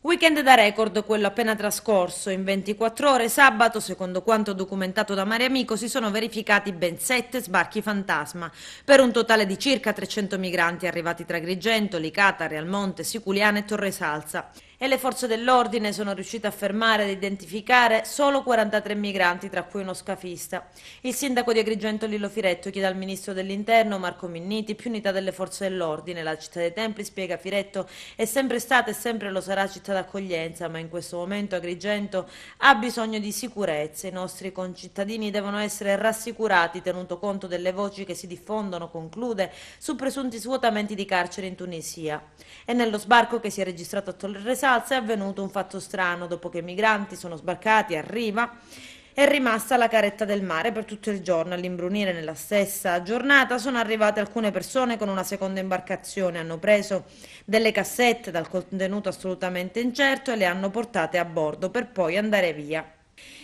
Weekend da record, quello appena trascorso. In 24 ore sabato, secondo quanto documentato da Mare Amico, si sono verificati ben 7 sbarchi fantasma, per un totale di circa 300 migranti arrivati tra Agrigento, Licata, Realmonte, Siculiana e Torre Salsa. E le forze dell'ordine sono riuscite a fermare ed identificare solo 43 migranti, tra cui uno scafista. Il sindaco di Agrigento Lillo Firetto chiede al ministro dell'Interno Marco Minniti più unità delle forze dell'ordine. La città dei Templi, spiega Firetto, è sempre stata e sempre lo sarà città d'accoglienza, ma in questo momento Agrigento ha bisogno di sicurezza. I nostri concittadini devono essere rassicurati, tenuto conto delle voci che si diffondono, conclude, su presunti svuotamenti di carceri in Tunisia. E nello sbarco che si è registrato a Torre Salsa è avvenuto un fatto strano. Dopo che i migranti sono sbarcati a riva, è rimasta la caretta del mare per tutto il giorno. All'imbrunire nella stessa giornata sono arrivate alcune persone con una seconda imbarcazione, hanno preso delle cassette dal contenuto assolutamente incerto e le hanno portate a bordo per poi andare via.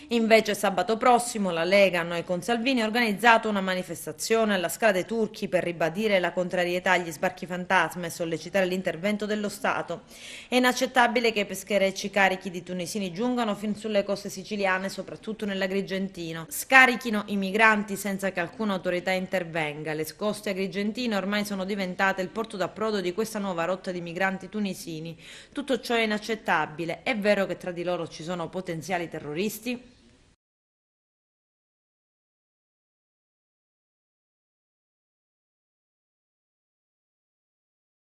Invece sabato prossimo la Lega, noi con Salvini, ha organizzato una manifestazione alla Scala dei Turchi per ribadire la contrarietà agli sbarchi fantasma e sollecitare l'intervento dello Stato. È inaccettabile che i pescherecci carichi di tunisini giungano fin sulle coste siciliane, soprattutto nell'Agrigentino. Scarichino i migranti senza che alcuna autorità intervenga. Le coste agrigentine ormai sono diventate il porto d'approdo di questa nuova rotta di migranti tunisini. Tutto ciò è inaccettabile. È vero che tra di loro ci sono potenziali terroristi?